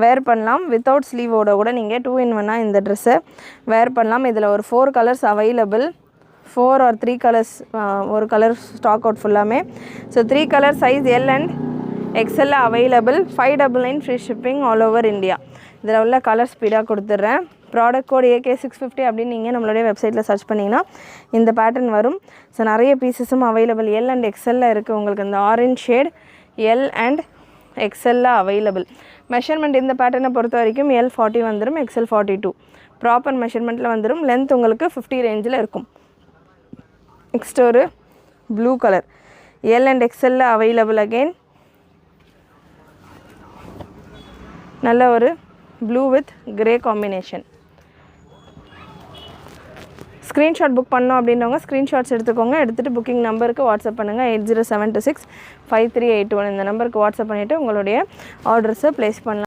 வேர் பண்ணலாம். வித்தவுட் ஸ்லீவோட கூட நீங்கள் 2 in 1 இந்த ட்ரெஸ்ஸை வேர் பண்ணலாம். இதில் ஒரு 4 கலர்ஸ் அவைலபிள், 4 or 3 கலர்ஸ், ஒரு கலர் ஸ்டாக் அவுட் ஃபுல்லாமே. So 3 colour size L and XL available. 599 free shipping all over India. இதில் உள்ள கலர் ஸ்பீடாக கொடுத்துட்றேன். ப்ராடக்ட் கோட் AK650 அப்படின்னு நீங்கள் நம்மளுடைய வெப்சைட்டில் சர்ச் பண்ணிங்கன்னா இந்த பேட்டர்ன் வரும். ஸோ நிறைய பீசஸும் அவைலபிள் எல் அண்ட் எக்ஸ்எல்ல இருக்குது. உங்களுக்கு இந்த ஆரஞ்ச் ஷேட் எல் அண்ட் எக்ஸ்எல்ல அவைலபிள். மெஷர்மெண்ட் இந்த பேட்டர்னை பொறுத்த வரைக்கும் எல் 40 வந்துடும், எக்ஸ்எல் 42 ப்ராப்பர் மெஷர்மெண்ட்டில் வந்துடும். லென்த் உங்களுக்கு 50 ரேஞ்சில் இருக்கும். நெக்ஸ்ட் ஒரு ப்ளூ கலர் எல் அண்ட் எக்ஸ்எல்ல அவைலபிள். அகெயின் நல்ல ஒரு blue with grey combination. Screenshot book பண்ணோம் அப்படின்றவங்க ஸ்க்ரீன்ஷாட்ஸ் எடுத்துக்கோங்க. எடுத்துகிட்டு புக்கிங் நம்பருக்கு வாட்ஸ்அப் பண்ணுங்கள். 8072653821 இந்த நம்பருக்கு வாட்ஸ்அப் பண்ணிவிட்டு உங்களுடைய ஆர்டர்ஸை ப்ளேஸ் பண்ணலாம்.